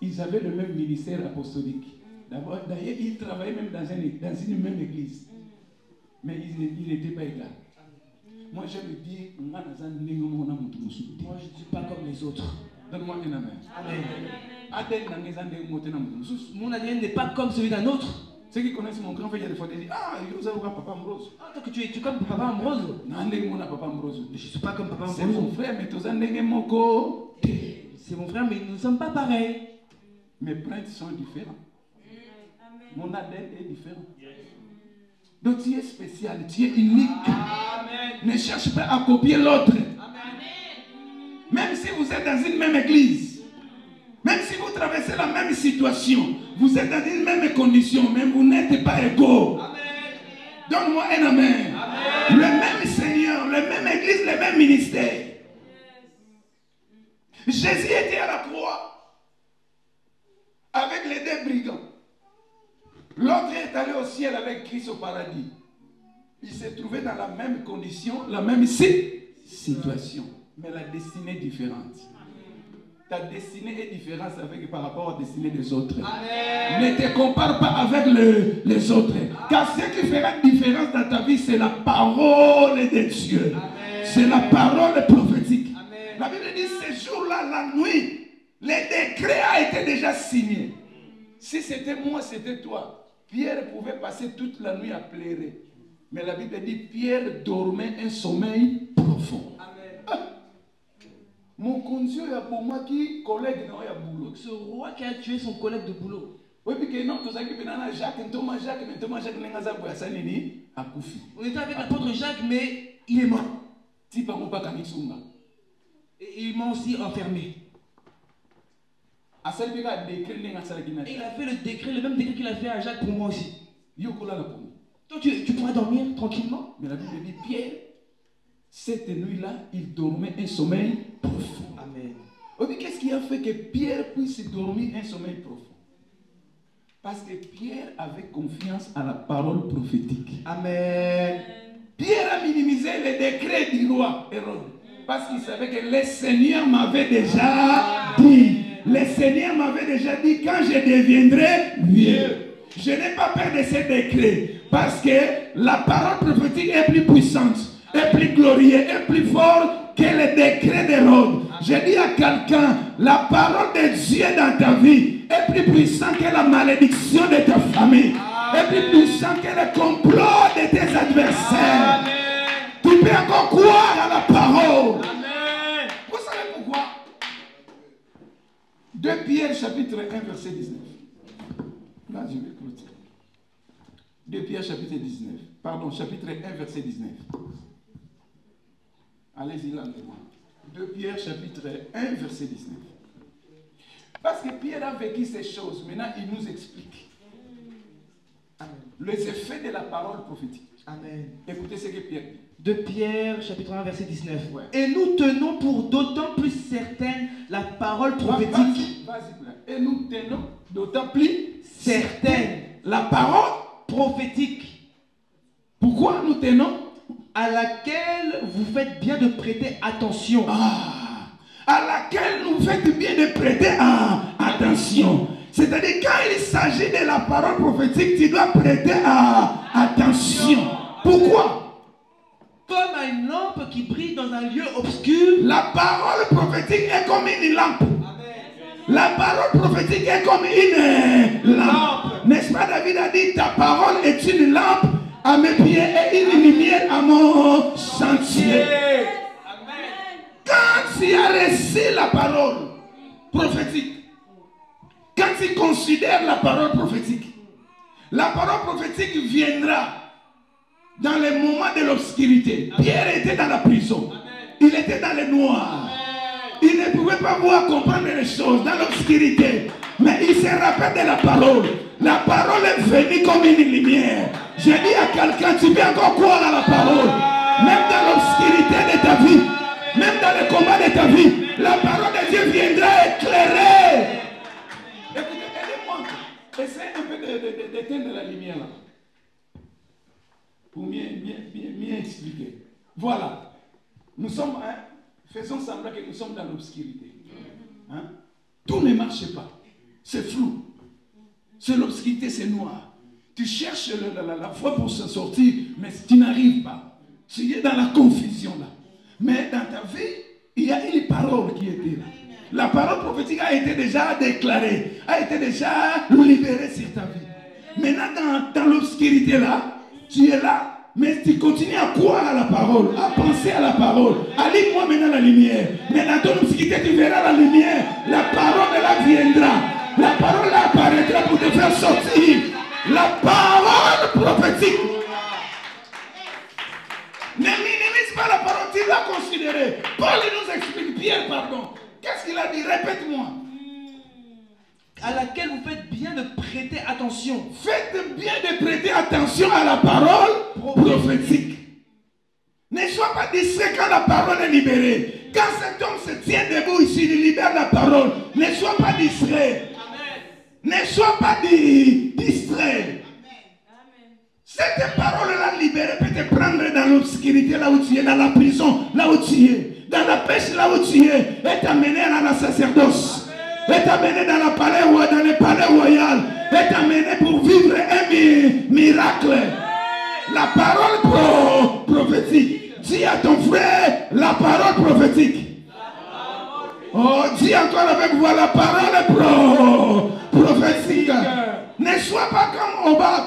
A: Ils avaient le même ministère apostolique. D'ailleurs, ils travaillaient même dans une même église. Mais ils n'étaient pas égaux. Moi, je me dis,
C: Moi, je ne suis pas comme les autres.
A: donne-moi un amen.
C: Amen. Mon ADN n'est pas comme celui d'un autre.
A: Ceux qui connaissent mon grand frère, il y a des fois, ils disent, ah, il a papa Ambrose.
C: Ah, donc tu es comme Papa Ambrose.
A: Non, papa Ambrose.
C: Je ne suis pas comme Papa Ambrose.
A: C'est mon frère, mais tous en moko.
C: C'est mon frère, mais nous ne sommes pas pareils.
A: Mes prêtres sont différents. Mon ADN est différent. Donc tu es spécial, tu es unique.
C: Amen.
A: Ne cherche pas à copier l'autre. Même si vous êtes dans une même église, même si vous traversez la même situation, vous êtes dans une même condition, mais vous n'êtes pas égaux. Donne-moi un amen. Le même Seigneur, la même église, le même ministère. Jésus était à la croix avec les deux brigands. L'autre est allé au ciel avec Christ au paradis. Il s'est trouvé dans la même condition, la même situation, mais la destinée est différente. Ta destinée est différente par rapport à la destinée des autres. Amen. Ne te compare pas avec les autres. Car ce qui fera une différence dans ta vie, c'est la parole de Dieu. C'est la parole prophétique. Amen. La Bible dit, ce jour-là, la nuit, le décret a été déjà signé. Si c'était moi, c'était toi. Pierre pouvait passer toute la nuit à pleurer. Mais la Bible dit, Pierre dormait un sommeil profond. Amen. Mon conjoint a pour moi qui collègue dans le boulot.
C: Ce roi qui a tué son collègue de boulot.
A: Oui, puis que non, tout ça qui est dans Jacques, Thomas Jacques, mais Thomas Jacques n'est pas à Sanini, à Koufi.
C: On était avec l'apôtre Jacques, mais il est mort.
A: Si par pas Kamisunga.
C: Et ils m'ont aussi enfermé.
A: Et il
C: a fait le décret, le même décret qu'il a fait à Jacques pour moi aussi. Toi, tu pourras dormir tranquillement.
A: Mais la Bible dit, Pierre, cette nuit-là, il dormait un sommeil profond.
C: Amen.
A: Qu'est-ce qui a fait que Pierre puisse dormir un sommeil profond? Parce que Pierre avait confiance à la parole prophétique.
C: Amen.
A: Pierre a minimisé les décrets du roi Hérode. Parce qu'il savait que le Seigneur m'avait déjà dit. Le Seigneur m'avait déjà dit, quand je deviendrai vieux, je n'ai pas peur de ces décrets. Parce que la parole prophétique est plus puissante, est plus glorieuse, est plus forte que les décrets d'Hérode. Je dis à quelqu'un, la parole de Dieu dans ta vie est plus puissante que la malédiction de ta famille. Est plus puissant que le complot de tes adversaires. Amen. Tu peux encore croire à la parole. Amen. Vous savez pourquoi? 2 Pierre chapitre 1 verset 19. Là je vais clôturer. 2 Pierre chapitre 19. Pardon, chapitre 1 verset 19. Allez-y là. 2 Pierre chapitre 1 verset 19. Parce que Pierre a vécu ces choses. Maintenant il nous explique. Amen. Les effets de la parole prophétique.
C: Amen.
A: Écoutez ce que Pierre dit.
C: 2 Pierre, chapitre 1, verset 19.
A: Ouais.
C: Et nous tenons pour d'autant plus certaine la parole prophétique.
A: Et nous tenons d'autant plus
C: certaine
A: la parole
C: prophétique.
A: Pourquoi nous tenons?
C: À laquelle vous faites bien de prêter attention.
A: À laquelle nous faites bien de prêter attention. C'est-à-dire, quand il s'agit de la parole prophétique, tu dois prêter attention. Pourquoi?
C: Comme à une lampe qui brille dans un lieu obscur.
A: La parole prophétique est comme une lampe. Amen. La parole prophétique est comme une lampe. N'est-ce pas, David a dit, ta parole est une lampe à mes pieds et une lumière à mon sentier. Amen. Quand tu as reçu la parole prophétique, quand tu considères la parole prophétique viendra dans les moments de l'obscurité. Pierre était dans la prison. Amen. Il était dans le noir. Amen. Il ne pouvait pas voir comprendre les choses dans l'obscurité. Mais il se rappelle de la parole. La parole est venue comme une lumière. Je dis à quelqu'un, tu peux encore croire à la parole. Même dans l'obscurité de ta vie, même dans le combat de ta vie, la parole de Dieu viendra éclairer. Écoutez, aidez-moi. Essayez un peu d'éteindre la lumière là. Pour mieux expliquer. Voilà. Nous sommes, faisons semblant que nous sommes dans l'obscurité. Tout ne marche pas. C'est flou. C'est l'obscurité, c'est noir. Tu cherches la foi pour s'en sortir, mais tu n'arrives pas. Tu es dans la confusion là. Mais dans ta vie, il y a une parole qui était là. La parole prophétique a été déjà déclarée, a été déjà libérée sur ta vie. Maintenant, dans l'obscurité là, tu es là, mais tu continues à croire à la parole, à penser à la parole. Allume-moi maintenant la lumière. Mais dans ton obscurité, tu verras la lumière. La parole là viendra. La parole là apparaîtra pour te faire sortir. La parole prophétique. Ne minimise pas la parole, tu l'as considérée. Paul nous explique, Pierre, pardon. Qu'est-ce qu'il a dit? Répète-moi.
C: À laquelle vous faites bien de prêter attention.
A: Faites bien de prêter attention à la parole prophétique. Ne sois pas distrait quand la parole est libérée. Quand cet homme se tient debout ici, il libère la parole. Ne sois pas distrait. Ne sois pas distrait. Cette parole-là libérée peut te prendre dans l'obscurité, là où tu es, dans la prison, là où tu es, dans la pêche, là où tu es, et t'amener dans la sacerdoce, et t'amener dans le palais royal, et t'amener pour vivre un miracle. La parole prophétique. Dis à ton frère la parole prophétique. Oh, dis encore avec moi la parole prophétique. Ne sois pas comme Obab,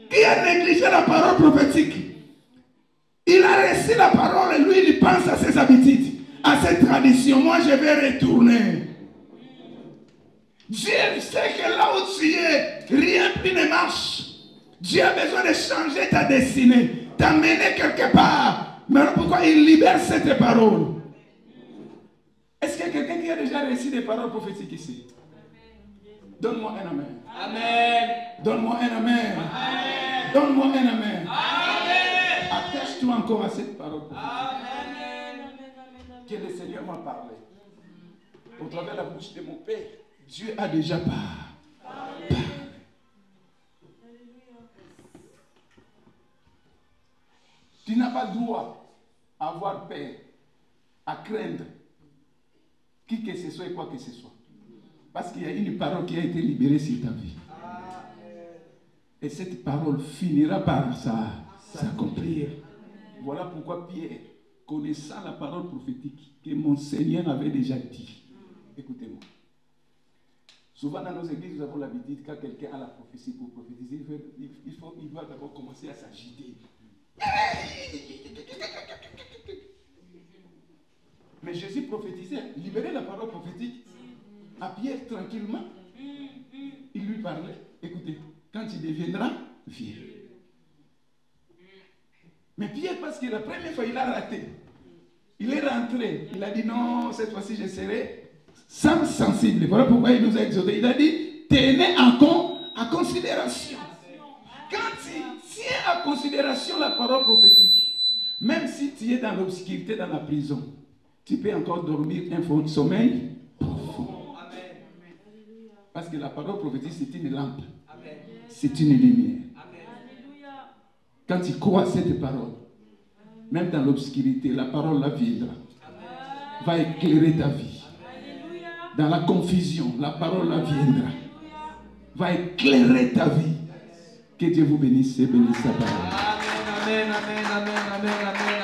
A: qui a négligé la parole prophétique. Il a reçu la parole et lui, il pense à ses habitudes, à ses traditions. Moi, je vais retourner. Dieu sait que là où tu es, rien plus ne marche. Dieu a besoin de changer ta destinée, t'amener quelque part. Mais pourquoi il libère cette parole? Est-ce qu'il y a quelqu'un qui a déjà reçu des paroles prophétiques ici? Donne-moi un amen. Amen. Donne-moi un amen. Amen. Donne-moi un amen. Amen. Attache-toi encore à cette parole prophétique. Amen. Que le Seigneur m'a parlé. Au travers de la bouche de mon Père, Dieu a déjà parlé. Tu n'as pas le droit à avoir peur, à craindre qui que ce soit et quoi que ce soit. Parce qu'il y a une parole qui a été libérée sur ta vie. Et cette parole finira par s'accomplir. Voilà pourquoi Pierre, connaissant la parole prophétique que mon Seigneur avait déjà dit, écoutez-moi. Souvent dans nos églises, nous avons l'habitude, quand quelqu'un a la prophétie pour prophétiser, il doit d'abord commencer à s'agiter. Mais Jésus prophétisait, libérait la parole prophétique à Pierre tranquillement. Il lui parlait, écoutez, quand tu deviendras vieux. Mais Pierre, parce que la première fois, il a raté. Il est rentré. Il a dit non, cette fois-ci, je serai sensible. Voilà pourquoi il nous a exhorté. Il a dit, tenez en considération. Quand tu tiens en considération la parole prophétique, même si tu es dans l'obscurité, dans la prison, tu peux encore dormir un sommeil profond. Parce que la parole prophétique, c'est une lampe. C'est une lumière. Quand tu crois cette parole, même dans l'obscurité, la parole la viendra. Va éclairer ta vie. Dans la confusion, la parole la viendra. Va éclairer ta vie. Que Dieu vous bénisse et bénisse sa parole.
C: Amen, amen, amen, amen, amen.